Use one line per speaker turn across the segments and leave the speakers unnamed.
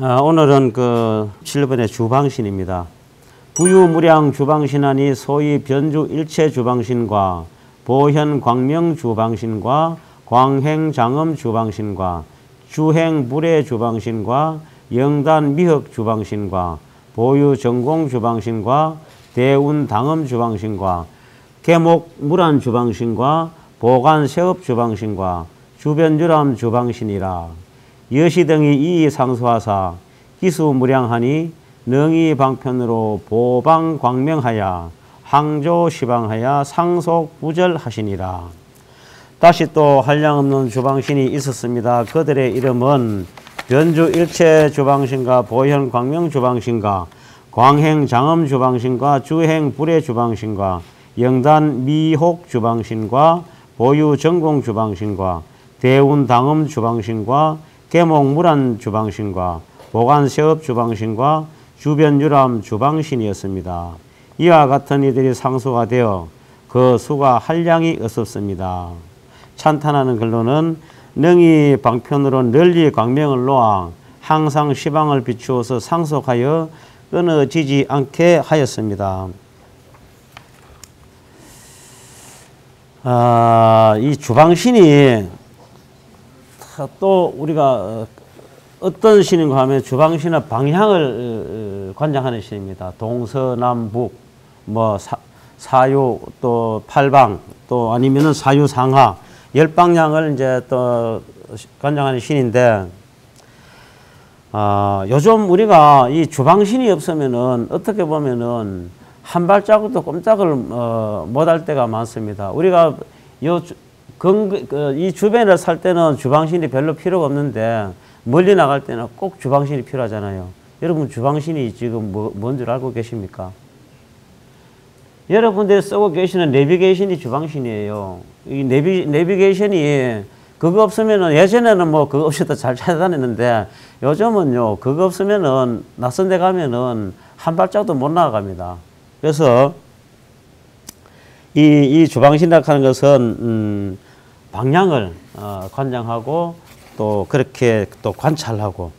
오늘은 그 7번의 주방신입니다. 부유무량 주방신하니 소위 변주 일체 주방신과 보현 광명 주방신과 광행 장엄 주방신과 주행 불의 주방신과 영단 미흑 주방신과 보유 전공 주방신과 대운 당엄 주방신과 계목 무란 주방신과 보관 세업 주방신과 주변 유람 주방신이라. 여시 등이 이의 상수하사 기수 무량하니 능이 방편으로 보방 광명하여 항조 시방하여 상속 부절하시니라. 다시 또 한량없는 주방신이 있었습니다. 그들의 이름은 변주 일체 주방신과 보현 광명 주방신과 광행 장엄 주방신과 주행 불의 주방신과 영단 미혹 주방신과 보유 전공 주방신과 대운 당엄 주방신과 계목 무란 주방신과 보관 세업 주방신과 주변 유람 주방신이었습니다. 이와 같은 이들이 상수가 되어 그 수가 한량이 없었습니다. 찬탄하는 글로는 능히 방편으로 널리 광명을 놓아 항상 시방을 비추어서 상속하여 끊어지지 않게 하였습니다. 이 주방신이 또 우리가 어떤 신인가 하면 주방신은 방향을 관장하는 신입니다. 동서남북, 뭐 사유 또 팔방 또 아니면은 사유상하 열방향을 이제 또 관장하는 신인데, 요즘 우리가 이 주방신이 없으면은 어떻게 보면은 한 발자국도 꼼짝을 못할 때가 많습니다. 우리가 이 주변을 살 때는 주방신이 별로 필요가 없는데 멀리 나갈 때는 꼭 주방신이 필요하잖아요. 여러분 주방신이 지금 뭔 줄 알고 계십니까? 여러분들이 쓰고 계시는 내비게이션이 주방신이에요. 이 내비게이션이 그거 없으면은, 예전에는 뭐 그거 없이도 잘 찾아다녔는데 요즘은요 그거 없으면은 낯선 데 가면은 한 발짝도 못 나갑니다. 그래서 이 주방신이라고 하는 것은 방향을 관장하고 또 그렇게 또 관찰하고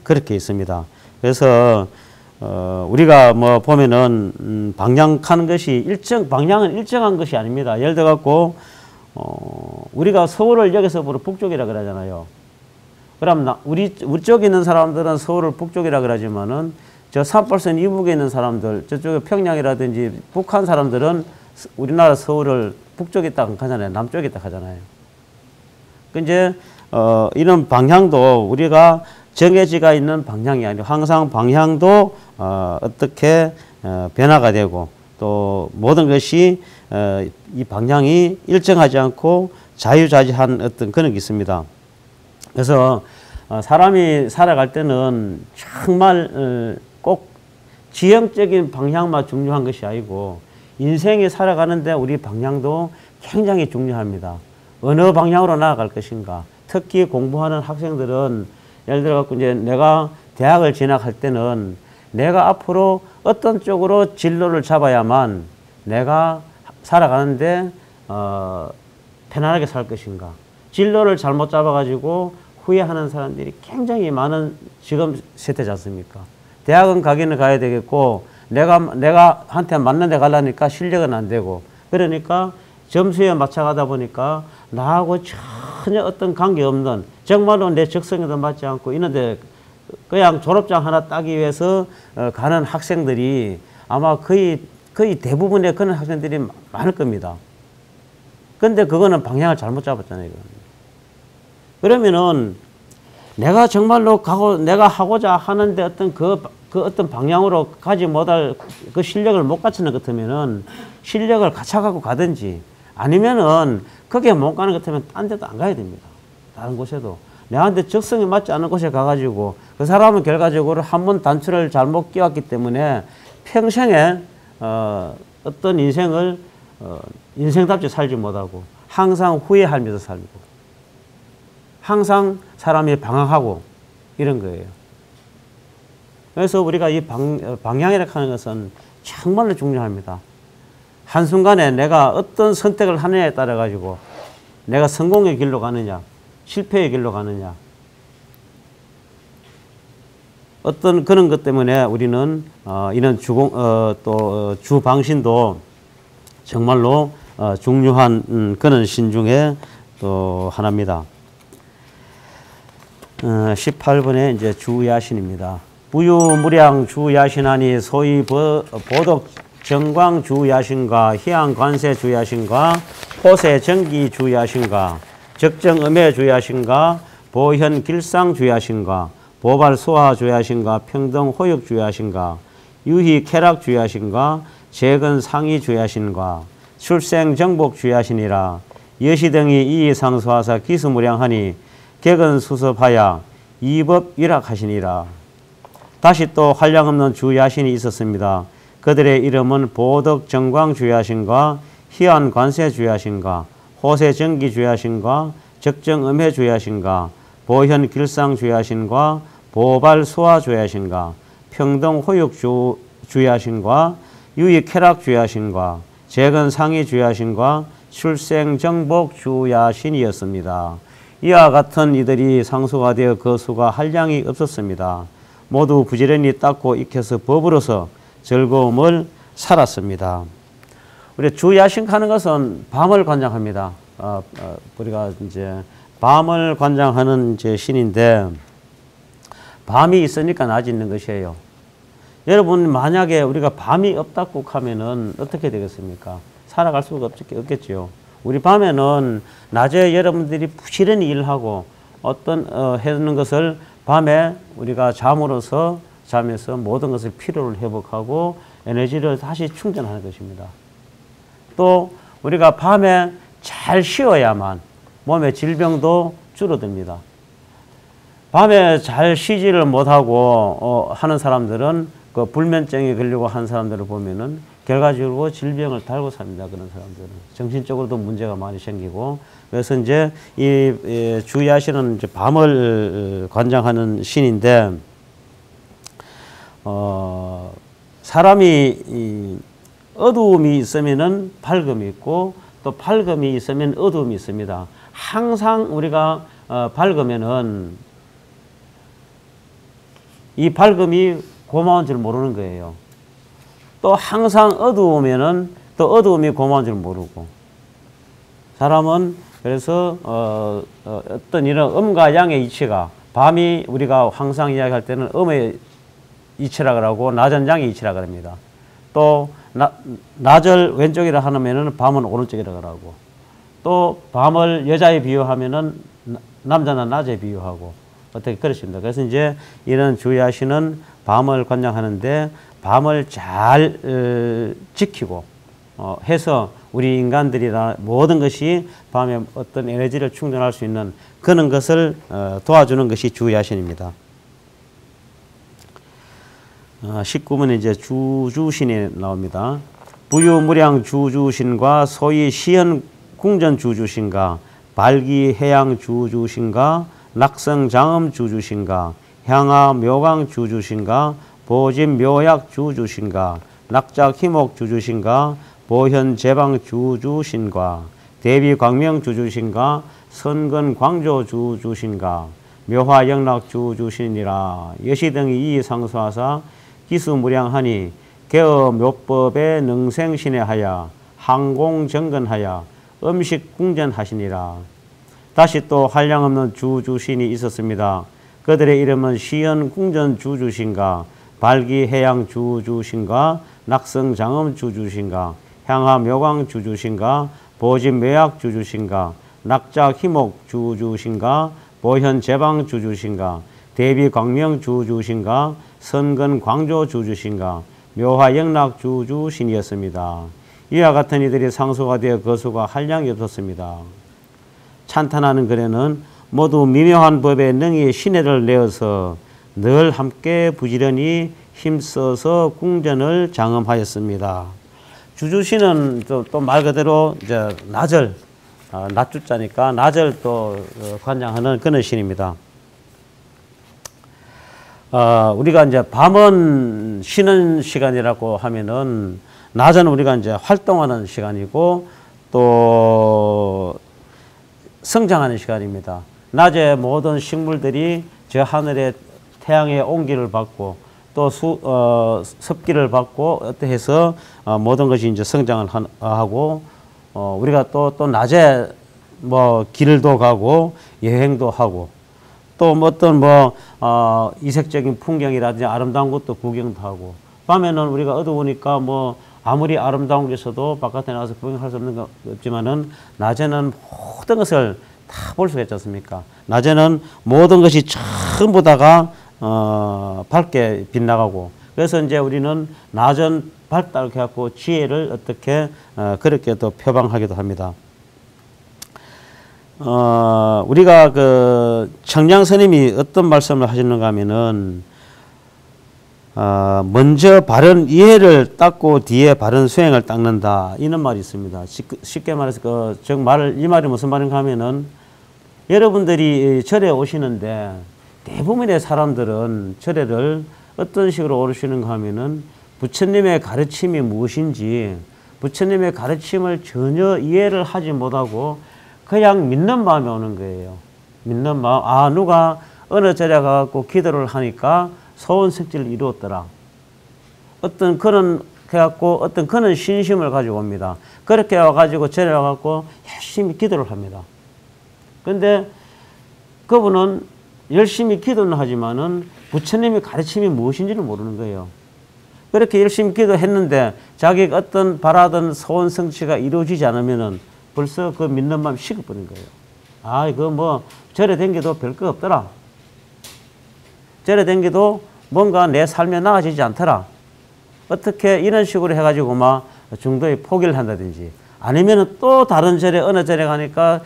그렇게 있습니다. 그래서 우리가 뭐 보면은 방향하는 것이 방향은 일정한 것이 아닙니다. 예를 들어 갖고 우리가 서울을 여기서부터 북쪽이라 그러잖아요. 그럼 우리 쪽에 있는 사람들은 서울을 북쪽이라 그러지만은 저 산불선 이북에 있는 사람들, 저쪽에 평양이라든지 북한 사람들은 우리나라 서울을 북쪽에 딱 하잖아요. 남쪽에 딱 하잖아요. 이제 이런 방향도 우리가 정해지가 있는 방향이 아니고 항상 방향도 어떻게 변화가 되고 또 모든 것이 이 방향이 일정하지 않고 자유자재한 어떤 그런 게 있습니다. 그래서 사람이 살아갈 때는 정말 꼭 지형적인 방향만 중요한 것이 아니고 인생이 살아가는데 우리 방향도 굉장히 중요합니다. 어느 방향으로 나아갈 것인가. 특히 공부하는 학생들은 예를 들어 갖고 이제 내가 대학을 진학할 때는 내가 앞으로 어떤 쪽으로 진로를 잡아야만 내가 살아가는데 편안하게 살 것인가. 진로를 잘못 잡아가지고 후회하는 사람들이 굉장히 많은 지금 세대지 않습니까? 대학은 가기는 가야 되겠고 내가 한테 맞는 데 가려니까 실력은 안 되고, 그러니까 점수에 맞춰가다 보니까 나하고 전혀 어떤 관계없는, 정말로 내 적성에도 맞지 않고 이런데 그냥 졸업장 하나 따기 위해서 가는 학생들이 아마 거의 대부분의 그런 학생들이 많을 겁니다. 근데 그거는 방향을 잘못 잡았잖아요. 그러면은 내가 정말로 내가 하고자 하는데 어떤 그 어떤 방향으로 가지 못할 그 실력을 못 갖추는 것 같으면은 실력을 갖춰가고 가든지, 아니면은 거기에 못 가는 것 같으면 딴 데도 안 가야 됩니다. 다른 곳에도. 내한테 적성에 맞지 않은 곳에 가가지고 그 사람은 결과적으로 한 번 단추를 잘못 끼웠기 때문에 평생에 어떤 인생을 인생답지 살지 못하고 항상 후회하면서 살고 항상 사람이 방황하고 이런 거예요. 그래서 우리가 이 방향이라고 하는 것은 정말로 중요합니다. 한순간에 내가 어떤 선택을 하느냐에 따라 가지고 내가 성공의 길로 가느냐 실패의 길로 가느냐. 어떤 그런 것 때문에 우리는 이런 또 주방신도 정말로 중요한 그런 신 중에 또 하나입니다. 18번에 이제 주야신입니다. 부유무량 주야신하니 소위 보덕 정광 주야신과 희양관세 주야신과 호세 정기 주야신과 적정음해 주야신과 보현 길상 주야신과 보발 소화 주야신과 평등 호역 주야신과 유희 쾌락 주야신과 재근 상위 주야신과 출생 정복 주야신이라 여시 등이 이의상수하사 기수무량하니 객은 수습하야 이법 위락하시니라. 다시 또 한량없는 주야신이 있었습니다. 그들의 이름은 보덕 정광 주야신과 희안 관세 주야신과 호세 정기 주야신과 적정 음해 주야신과 보현 길상 주야신과 보발 소화 주야신과 평등 호육 주야신과 유익 쾌락 주야신과 재근 상위 주야신과 출생 정복 주야신이었습니다. 이와 같은 이들이 상수가 되어 그 수가 한량이 없었습니다. 모두 부지런히 닦고 익혀서 법으로서 즐거움을 살았습니다. 우리 주야신 하는 것은 밤을 관장합니다. 우리가 이제 밤을 관장하는 이제 신인데 밤이 있으니까 낮이 있는 것이에요. 여러분 만약에 우리가 밤이 없다고 하면은 어떻게 되겠습니까? 살아갈 수가 없겠죠. 우리 밤에는 낮에 여러분들이 부지런히 일하고 어떤 하는 것을 밤에 우리가 잠으로서 잠에서 모든 것을 피로를 회복하고 에너지를 다시 충전하는 것입니다. 또 우리가 밤에 잘 쉬어야만 몸의 질병도 줄어듭니다. 밤에 잘 쉬지를 못하고 하는 사람들은 그 불면증에 걸리고 한 사람들을 보면은 결과적으로 질병을 달고 삽니다. 그런 사람들은 정신적으로도 문제가 많이 생기고 그래서 이제 이 주야신은 이제 밤을 관장하는 신인데 사람이 어두움이 있으면은 밝음이 있고 또 밝음이 있으면 어두움이 있습니다. 항상 우리가 밝으면은 이 밝음이 고마운 줄 모르는 거예요. 또 항상 어두우면은 또 어두움이 고마운 줄 모르고 사람은 그래서 어떤 이런 음과 양의 이치가 밤이 우리가 항상 이야기할 때는 음의 이치라 그러고 낮은 양의 이치라 그럽니다. 또 낮을 왼쪽이라 하면은 밤은 오른쪽이라 그러고 또 밤을 여자에 비유하면은 남자는 낮에 비유하고 어떻게 그렇습니다. 그래서 이제 이런 주야신은 밤을 관장하는데 밤을 잘 지키고 해서 우리 인간들이나 모든 것이 밤에 어떤 에너지를 충전할 수 있는 그런 것을 도와주는 것이 주야신입니다. 19번에 이제 주주신이 나옵니다. 부유무량 주주신과 소위 시현 궁전 주주신과 발기 해양 주주신과 낙성 장엄 주주신과 향하 묘강 주주신과 보진 묘약 주주신과 낙작 희목 주주신과 보현 제방 주주신과 대비 광명 주주신과 선근 광조 주주신과 묘화 영락 주주신이라 여시 등이 이상수하사 기수무량하니 개어 묘법에 능생신해하여 항공정건하여 음식궁전하시니라. 다시 또 한량없는 주주신이 있었습니다. 그들의 이름은 시연궁전 주주신과 발기해양 주주신과 낙성장엄 주주신과 향하묘광 주주신과 보진묘약 주주신과 낙작희목 주주신과 보현제방 주주신과 대비광명 주주신과 선근광조 주주신과 묘화영락 주주신이었습니다. 이와 같은 이들이 상수가 되어 그 수가 한량이 없었습니다. 찬탄하는 글에는 모두 미묘한 법에 능히 신혜를 내어서 늘 함께 부지런히 힘써서 궁전을 장엄하였습니다. 주주신은 또 말 그대로 이제 낮을 낮주자니까 낮을 또 관장하는 그런 신입니다. 우리가 이제 밤은 쉬는 시간이라고 하면은 낮은 우리가 이제 활동하는 시간이고 또 성장하는 시간입니다. 낮에 모든 식물들이 저 하늘에 태양의 온기를 받고 또 습기를 받고 어떻게 해서 모든 것이 이제 성장을 하고 우리가 또 낮에 뭐 길도 가고 여행도 하고 또 뭐 어떤 이색적인 풍경이라든지 아름다운 것도 구경도 하고 밤에는 우리가 어두우니까 뭐 아무리 아름다운 곳에서도 바깥에 나가서 구경할 수 없는 거 없지만은 낮에는 모든 것을 다 볼 수가 있지 않습니까? 낮에는 모든 것이 전부 다가 밝게 빛나가고 그래서 이제 우리는 낮은 밝다 이렇게 해갖고 지혜를 어떻게 그렇게 또 표방하기도 합니다. 우리가 그 청량 스님이 어떤 말씀을 하시는가 하면은 먼저 바른 이해를 닦고 뒤에 바른 수행을 닦는다 이런 말이 있습니다. 쉽게 말해서 이 말이 무슨 말인가 하면은 여러분들이 절에 오시는데 대부분의 사람들은 절에를 어떤 식으로 오시는가 하면은 부처님의 가르침이 무엇인지 부처님의 가르침을 전혀 이해를 하지 못하고 그냥 믿는 마음에 오는 거예요. 믿는 마음. 누가 어느 절에 가갖고 기도를 하니까 소원성취를 이루었더라. 어떤 그런 신심을 가지고 옵니다. 그렇게 와가지고 절에 와갖고 열심히 기도를 합니다. 근데 그분은 열심히 기도는 하지만은 부처님의 가르침이 무엇인지를 모르는 거예요. 그렇게 열심히 기도했는데 자기가 어떤 바라던 소원 성취가 이루어지지 않으면은 벌써 그 믿는 마음이 식어버린 거예요. 이거 뭐 절에 댕겨도 별거 없더라. 절에 댕겨도 뭔가 내 삶에 나아지지 않더라. 어떻게 이런 식으로 해가지고 막 중도에 포기를 한다든지 아니면은 또 다른 절에 어느 절에 가니까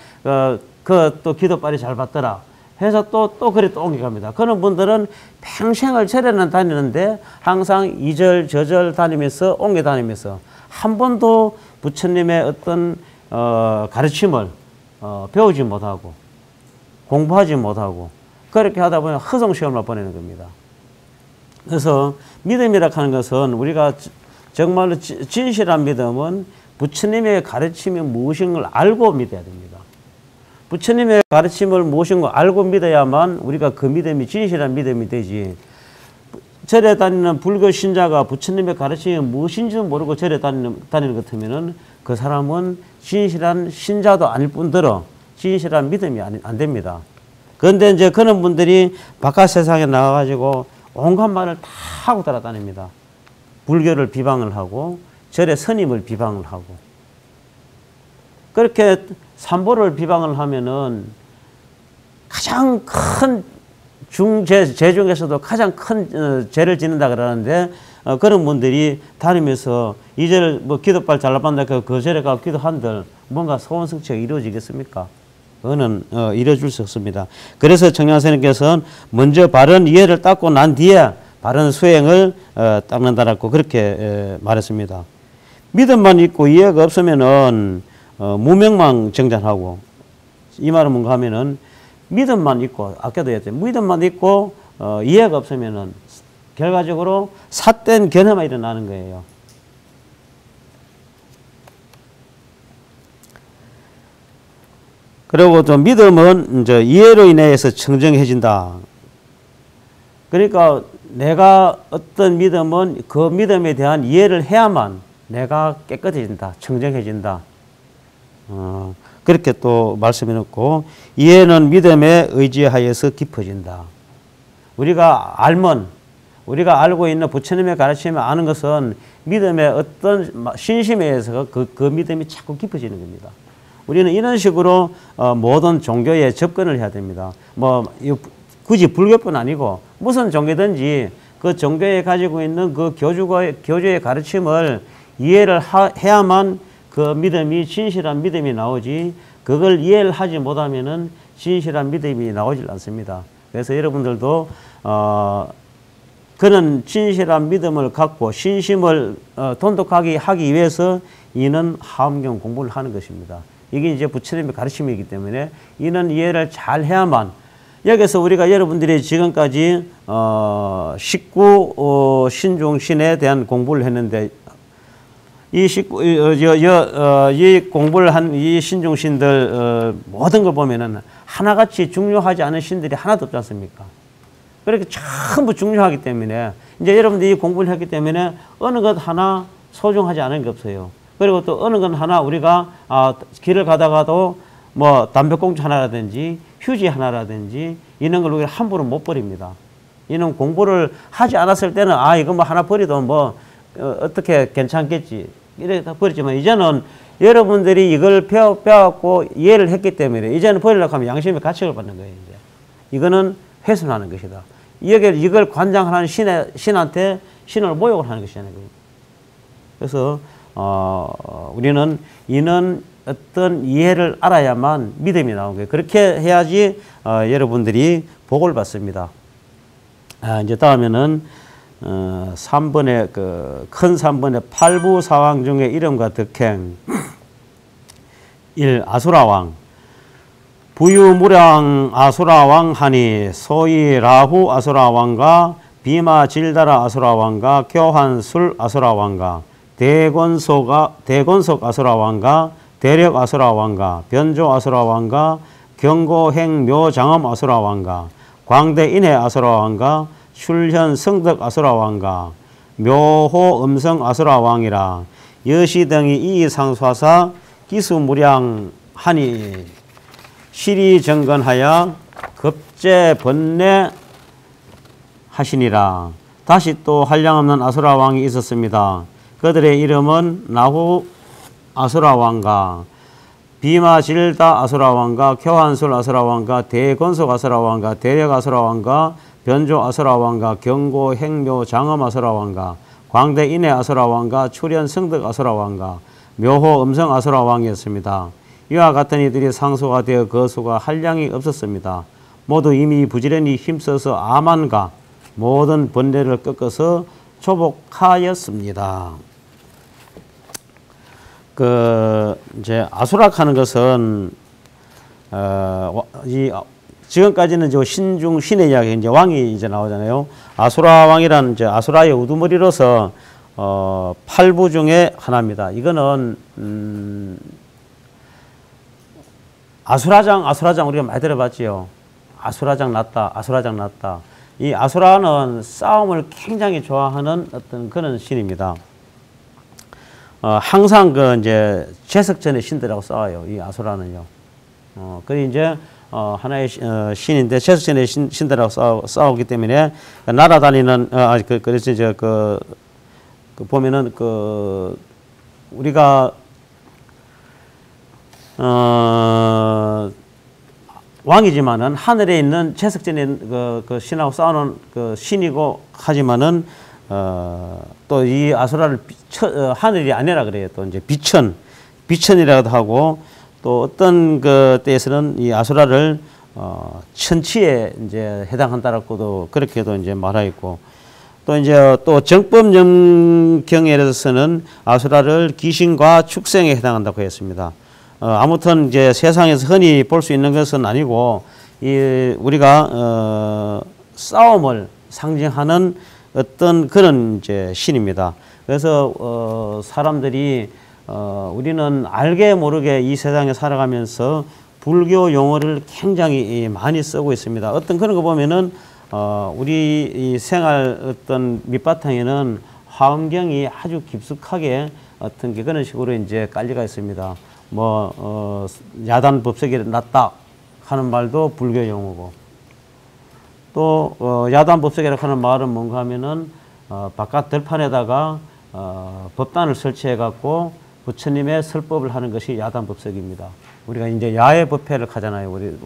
또 기도빨이 잘 받더라. 해서 또 그래 또 옮겨갑니다. 그런 분들은 평생을 절에는 다니는데 항상 이 절 저 절 다니면서 옮겨 다니면서 한 번도 부처님의 어떤 가르침을 배우지 못하고 공부하지 못하고 그렇게 하다 보면 허송시험을 보내는 겁니다. 그래서 믿음이라 하는 것은 우리가 정말로 진실한 믿음은 부처님의 가르침이 무엇인 걸 알고 믿어야 됩니다. 부처님의 가르침을 무엇인 걸 알고 믿어야만 우리가 그 믿음이 진실한 믿음이 되지. 절에 다니는 불교 신자가 부처님의 가르침이 무엇인지도 모르고 절에 다니는 것 같으면은 그 사람은 진실한 신자도 아닐 뿐더러 진실한 믿음이 안 됩니다. 그런데 이제 그런 분들이 바깥 세상에 나가가지고 온갖 말을 다 하고 따라다닙니다. 불교를 비방을 하고 절의 스님을 비방을 하고 그렇게 삼보를 비방을 하면은 가장 큰 죄 중에서도 가장 큰 죄를 짓는다 그러는데 그런 분들이 다니면서 이 절을 뭐 기도빨 잘 받는다 그 절에 가서 기도한들 뭔가 소원 성취가 이루어지겠습니까? 그거는 이루어질 수 없습니다. 그래서 청량스님께서는 먼저 바른 이해를 닦고 난 뒤에 바른 수행을 닦는다라고 그렇게 말했습니다. 믿음만 있고 이해가 없으면은 무명망 정전하고 이 말은 뭔가 하면은 믿음만 있고 아까도 했죠. 믿음만 있고 이해가 없으면은 결과적으로 삿된 견해만 일어나는 거예요. 그리고 또 믿음은 이제 이해로 인해서 청정해진다. 그러니까 내가 어떤 믿음은 그 믿음에 대한 이해를 해야만 내가 깨끗해진다, 청정해진다. 그렇게 또 말씀해 놓고 이해는 믿음에 의지하여서 깊어진다. 우리가 알고 있는 부처님의 가르침을 아는 것은 믿음의 어떤 신심에 의해서 그 믿음이 자꾸 깊어지는 겁니다. 우리는 이런 식으로 모든 종교에 접근을 해야 됩니다. 굳이 불교뿐 아니고 무슨 종교든지 그 종교에 가지고 있는 그 교주의 가르침을 이해를 해야만 그 믿음이 진실한 믿음이 나오지 그걸 이해를 하지 못하면은 진실한 믿음이 나오질 않습니다. 그래서 여러분들도 그런 진실한 믿음을 갖고 신심을 돈독하게 하기 위해서 이는 하엄경 공부를 하는 것입니다. 이게 이제 부처님의 가르침이기 때문에 이는 이해를 잘 해야만 여기서 우리가 여러분들이 지금까지 19 신중신에 대한 공부를 했는데 이 공부를 한 이 신중신들 모든 걸 보면은 하나같이 중요하지 않은 신들이 하나도 없지 않습니까? 그렇게 전부 중요하기 때문에 이제 여러분들이 공부를 했기 때문에 어느 것 하나 소중하지 않은 게 없어요. 그리고 또 어느 것 하나 우리가 길을 가다가도 뭐 담배꽁초 하나라든지 휴지 하나라든지 이런 걸 우리가 함부로 못 버립니다. 이는 공부를 하지 않았을 때는 이거 뭐 하나 버려도 뭐 어떻게 괜찮겠지 이렇게 다 버렸지만 이제는 여러분들이 이걸 배워갖고 이해를 했기 때문에 이제는 버리려고 하면 양심의 가책을 받는 거예요. 이제 이거는 훼손하는 것이다. 이걸 관장하는 신한테 신을 모욕을 하는 것이라는 거예요. 그래서 우리는 이는 어떤 이해를 알아야만 믿음이 나오는 거예요. 그렇게 해야지 여러분들이 복을 받습니다. 이제 다음에는 3번의 큰 3번의 팔부사왕 중에 이름과 득행 1. 아수라왕 부유무량 아수라왕 하니 소위 라후 아수라왕과 비마질다라 아수라왕과 교환술 아수라왕과 대건속 아수라왕과 대력 아수라왕과 변조 아수라왕과 경고행 묘장엄 아수라왕과 광대인해 아수라왕과 출현 성덕 아수라왕과 묘호 음성 아수라왕이라 여시 등이 이의상수하사 기수무량하니 시리정건하여 급제 번뇌 하시니라. 다시 또 한량없는 아수라왕이 있었습니다. 그들의 이름은 나후 아수라왕과 비마질다 아수라왕과 교환술 아수라왕과 대건속 아수라왕과 대력 아수라왕과 변조 아수라왕과 경고 행묘 장엄 아수라왕과 광대인해 아수라왕과 출현 성덕 아수라왕과 묘호 음성 아수라왕이었습니다. 이와 같은 이들이 상소가 되어 거수가 한량이 없었습니다. 모두 이미 부지런히 힘써서 아만과 모든 번뇌를 꺾어서 조복하였습니다. 이제 아수락하는 것은 지금까지는 이제 신중 신의 이야기 이제 왕이 이제 나오잖아요. 아수라 왕이라는 이제 아수라의 우두머리로서 8부 중에 하나입니다. 이거는 아수라장 우리가 많이 들어봤지요. 아수라장 났다, 아수라장 났다. 이 아수라는 싸움을 굉장히 좋아하는 어떤 그런 신입니다. 항상 이제 제석전의 신들하고 싸워요. 이 아수라는요. 그 이제 하나의 신인데 제석전의 신들하고 싸우기 때문에 날아다니는 그래서 이제 보면은 우리가 왕이지만은 하늘에 있는 제석전의 그 신하고 싸우는 그 신이고 하지만은 또 이 아수라를 하늘이 아니라 그래요. 또 이제 비천이라고도 하고 또 어떤 그 때에서는 이 아수라를 천치에 이제 해당한다라고도 그렇게도 이제 말하고 또 이제 또 정법경에서는 아수라를 귀신과 축생에 해당한다고 했습니다. 아무튼 이제 세상에서 흔히 볼 수 있는 것은 아니고 우리가 싸움을 상징하는 어떤 그런 이제 신입니다. 그래서 사람들이 우리는 알게 모르게 이 세상에 살아가면서 불교 용어를 굉장히 많이 쓰고 있습니다. 어떤 그런 거 보면은 우리 이 생활 어떤 밑바탕에는 화엄경이 아주 깊숙하게 어떤 게 그런 식으로 이제 깔려가 있습니다. 야단 법석이 났다 하는 말도 불교 용어고 또 야단 법석이라고 하는 말은 뭔가 하면은 바깥 들판에다가 법단을 설치해 갖고 부처님의 설법을 하는 것이 야단 법석입니다. 우리가 이제 야외 법회를 하잖아요. 우리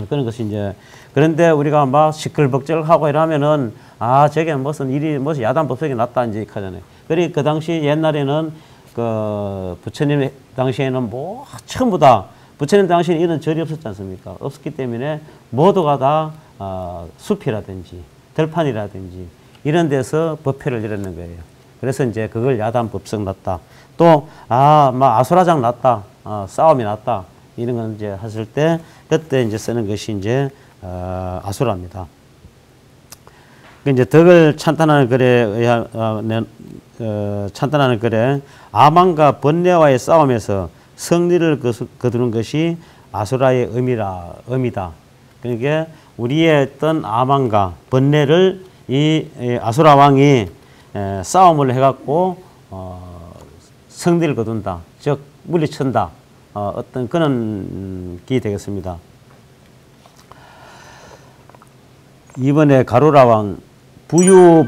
그런 것이 이제 그런데 우리가 막 시끌벅적하고 이러면은 저게 무슨 야단 법석이 났다 이제 하잖아요. 그러니 그 당시 옛날에는 부처님 당시에는 전부 다 부처님 당시에는 이런 절이 없었지 않습니까? 없었기 때문에 모두가 다 숲이라든지 들판이라든지 이런 데서 법회를 열었는 거예요. 그래서 이제 그걸 야단 법석 났다. 또 아수라장 났다. 싸움이 났다. 이런 건 이제 하실 때 그때 이제 쓰는 것이 이제 아수라입니다. 이제 덕을 찬탄하는 글에 찬탄하는 글에 아만과 번뇌와의 싸움에서 승리를 거두는 것이 아수라의 의미다. 그러니까 우리의 어떤 아망과 번뇌를 이 아수라 왕이 싸움을 해갖고 성리를 거둔다, 즉 물리친다, 어떤 그런 기 되겠습니다. 이번에 가로라 왕 부유불가사이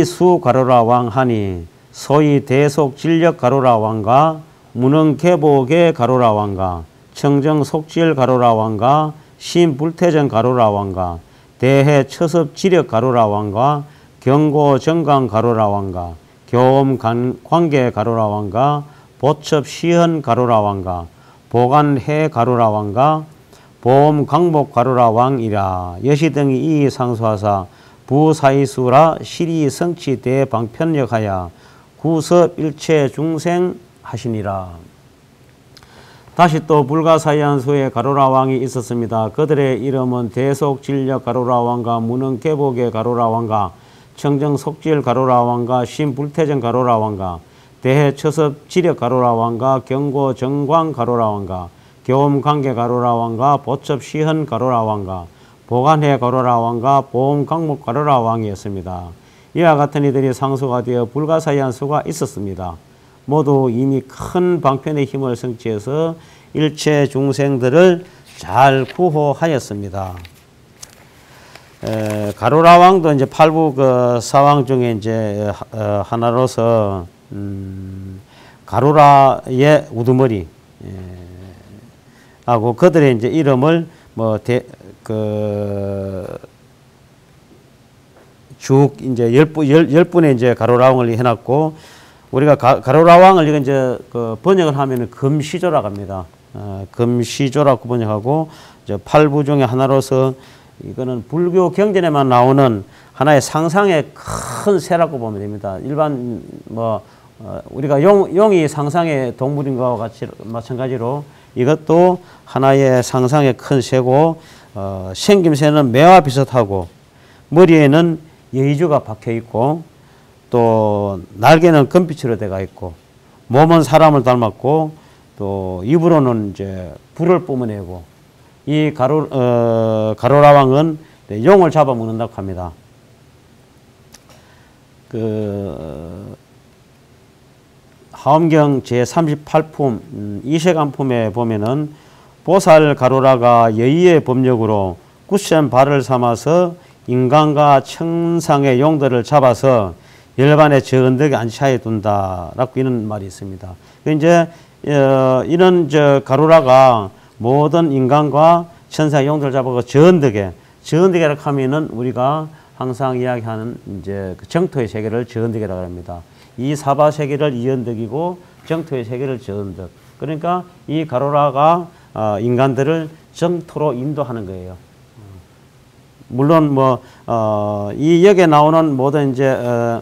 수 가로라 왕 하니 소위 대속진력 가로라 왕과 무능개복의 가로라 왕과 청정속질 가로라 왕과 신불태정 가로라 왕과 대해처섭지력 가로라 왕과 경고정강 가로라 왕과 교엄관계 가로라 왕과 보첩시현 가로라 왕과 보관해 가로라 왕과 보험강목 가로라 왕이라 여시등이 이 상수하사 부사이수라 시리성치 대방편력하여 구섭일체 중생 하시니라. 다시 또 불가사의한수에 가로라 왕이 있었습니다. 그들의 이름은 대속진력 가로라 왕과 무능개복의 가로라 왕과 청정속질 가로라 왕과 신불태정 가로라 왕과 대해처섭지력 가로라 왕과 경고정광 가로라 왕과 교엄관계 가로라 왕과 보첩시현 가로라 왕과 보관해 가로라 왕과 보험강목 가로라 왕이었습니다. 이와 같은 이들이 상수가 되어 불가사의한 수가 있었습니다. 모두 이미 큰 방편의 힘을 성취해서 일체 중생들을 잘 구호하였습니다. 가로라 왕도 이제 팔부 그 사왕 중에 이제 하나로서 가로라의 우두머리 하고 그들의 이제 이름을 뭐 쭉 이제 열 분의 이제 가로라 왕을 해놨고 우리가 가로라 왕을 이거 이제 그 번역을 하면은 금시조라고 합니다. 금시조라고 번역하고 이제 팔부 중에 하나로서 이거는 불교 경전에만 나오는 하나의 상상의 큰 새라고 보면 됩니다. 일반 뭐 우리가 용이 상상의 동물인 것과 같이 마찬가지로 이것도 하나의 상상의 큰 새고 생김새는 매와 비슷하고 머리에는 여의주가 박혀 있고 또 날개는 금빛으로 되어 있고 몸은 사람을 닮았고 또 입으로는 이제 불을 뿜어내고 이 가로라 왕은 용을 잡아먹는다고 합니다. 하엄경 제38품 이세간품에 보면은 보살 가로라가 여의의 법력으로 굳센 발을 삼아서 인간과 천상의 용들을 잡아서 열반의 저 언덕에 안치하여 둔다라고 이런 말이 있습니다. 이제 이런 가로라가 모든 인간과 천상의 용들을 잡아서 저 언덕이라고 하면은 우리가 항상 이야기하는 이제 그 정토의 세계를 저 언덕이라고 합니다. 이 사바 세계를 이 언덕이고 정토의 세계를 저 언덕. 그러니까 이 가로라가 인간들을 정토로 인도하는 거예요. 물론 이 역에 나오는 모든 이제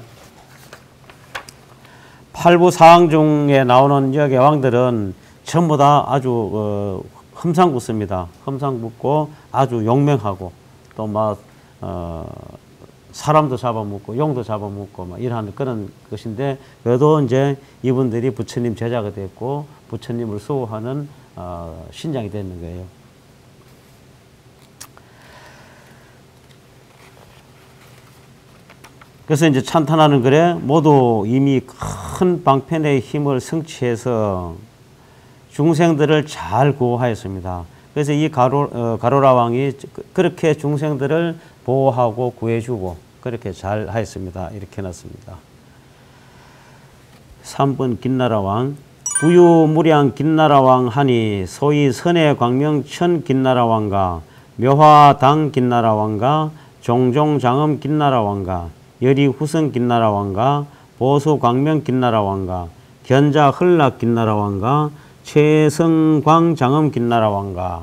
팔부 사왕 중에 나오는 역의 왕들은 전부 다 아주 험상궂습니다. 험상궂고 아주 용맹하고 또 막 사람도 잡아먹고 용도 잡아먹고 막 이러한 그런 것인데 그래도 이제 이분들이 부처님 제자가 됐고 부처님을 수호하는 신장이 되는 거예요. 그래서 이제 찬탄하는 글에 모두 이미 큰 방편의 힘을 성취해서 중생들을 잘 구호하였습니다. 그래서 이 가로라 왕이 그렇게 중생들을 보호하고 구해주고 그렇게 잘 하였습니다. 이렇게 해놨습니다. 3번 긴나라 왕 부유무량 긴나라 왕 하니 소위 선해 광명천 긴나라 왕과 묘화당 긴나라 왕과 종종장엄 긴나라 왕과 여리후성 긴나라 왕과 보수광명 긴나라 왕과 견자헐락 긴나라 왕과 최성광장엄 긴나라 왕과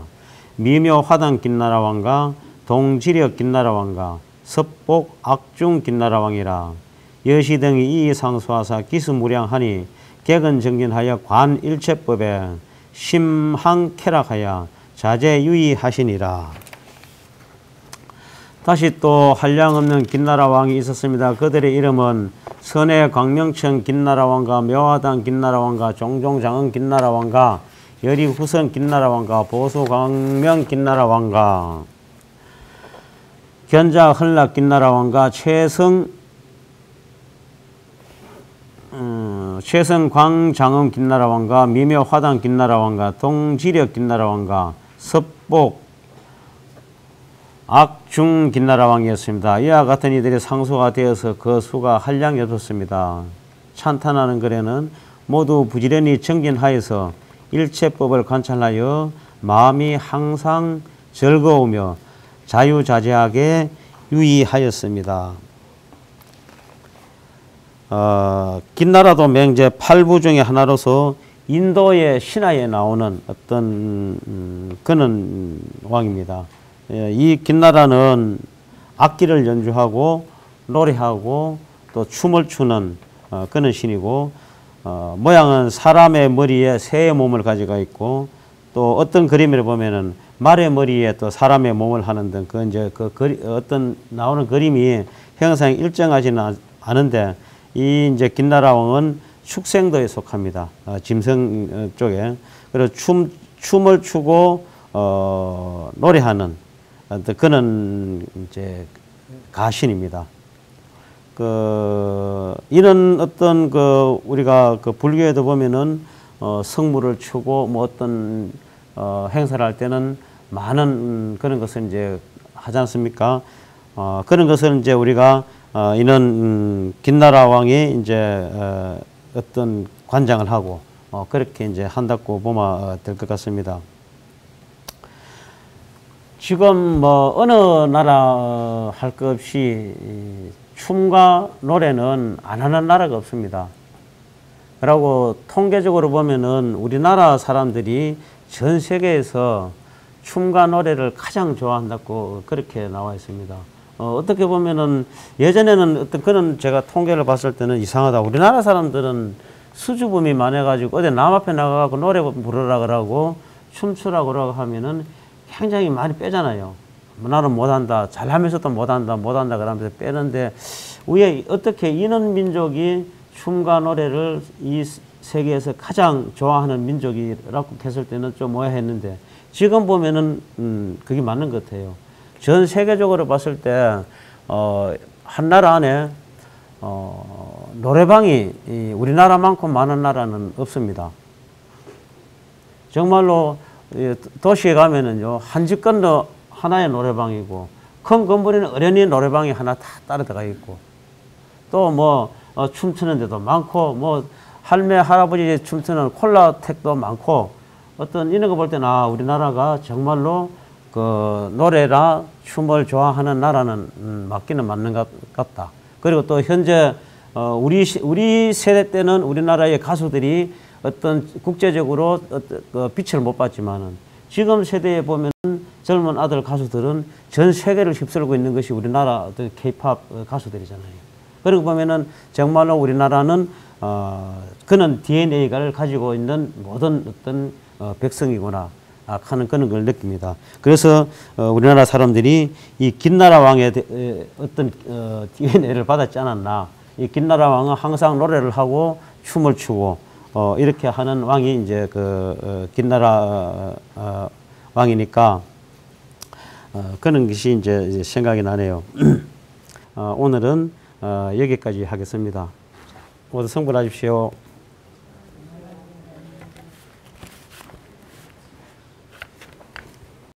미묘화당 긴나라 왕과 동지력 긴나라 왕과 섭복 악중 긴나라 왕이라 여시등이 이 상수하사 기수무량하니 객은정진하여 관일체법에 심항쾌락하여 자제유의하시니라. 다시 또 한량없는 긴나라 왕이 있었습니다. 그들의 이름은 선해 광명천 긴나라 왕과 묘화당 긴나라 왕과 종종장엄 긴나라 왕과 여리후성 긴나라 왕과 보수광명 긴나라 왕과 견자 헐락 김나라 왕과 최성 광장음 김나라 왕과 미묘 화당 김나라 왕과 동지력 김나라 왕과 섭복 악중 김나라 왕이었습니다. 이와 같은 이들이 상소가 되어서 그 수가 한량이 없었습니다. 찬탄하는 글에는 모두 부지런히 정진하여서 일체법을 관찰하여 마음이 항상 즐거우며 자유자재하게 유의하였습니다. 김나라도 맹제 8부 중의 하나로서 인도의 신화에 나오는 어떤 그런 왕입니다. 이 김나라는 악기를 연주하고 노래하고 또 춤을 추는 그런 신이고, 모양은 사람의 머리에 새의 몸을 가지고 있고, 또 어떤 그림을 보면은 말의 머리에 또 사람의 몸을 하는 등 어떤 나오는 그림이 형상이 일정하지는 않은데, 이 이제 김나라 왕은 축생도에 속합니다. 짐승 쪽에. 그리고 춤을 추고 노래하는 그런 이제 가신입니다. 이런 어떤 우리가 불교에도 보면은 성물을 추고 뭐 어떤 행사를 할 때는 많은 그런 것을 이제 하지 않습니까? 그런 것을 이제 우리가 이런 김나라 왕이 이제 어떤 관장을 하고 그렇게 이제 한다고 보면 될 것 같습니다. 지금 뭐 어느 나라 할 것 없이 춤과 노래는 안 하는 나라가 없습니다. 그리고 통계적으로 보면은 우리나라 사람들이 전 세계에서 춤과 노래를 가장 좋아한다고 그렇게 나와 있습니다. 어떻게 보면은 예전에는 어떤 그런 제가 통계를 봤을 때는 이상하다. 우리나라 사람들은 수줍음이 많아가지고 어디 남 앞에 나가고 노래 부르라 그러고 춤추라고 그러고 하면은 굉장히 많이 빼잖아요. 나는 못한다. 잘하면서도 못한다. 그러면서 빼는데 왜 어떻게 이런 민족이 춤과 노래를 이 세계에서 가장 좋아하는 민족이라고 했을 때는 좀 뭐했는데 지금 보면은 그게 맞는 것 같아요. 전 세계적으로 봤을 때 한 나라 안에 노래방이 우리나라만큼 많은 나라는 없습니다. 정말로 도시에 가면은요 한 집 건너 하나의 노래방이고 큰 건물에는 어련히 노래방이 하나 다 따로 들어가 있고 또 뭐 춤추는 데도 많고 뭐 할매 할아버지 춤추는 콜라텍도 많고 어떤 이런 거 볼 때는 우리나라가 정말로 그 노래나 춤을 좋아하는 나라는 맞기는 맞는 것 같다. 그리고 또 현재 우리 세대 때는 우리나라의 가수들이 어떤 국제적으로 그 빛을 못 봤지만은 지금 세대에 보면 젊은 아들 가수들은 전 세계를 휩쓸고 있는 것이 우리나라 어떤 K-팝 가수들이잖아요. 그리고 보면은 정말로 우리나라는 그런 DNA를 가지고 있는 모든 어떤 백성이구나 하는 그런 걸 느낍니다. 그래서 우리나라 사람들이 이 김나라 왕의 어떤 DNA를 받았지 않았나. 이 김나라 왕은 항상 노래를 하고 춤을 추고 이렇게 하는 왕이 이제 김나라 왕이니까 그런 것이 이제 생각이 나네요. 오늘은 여기까지 하겠습니다. 모두 성불하십시오.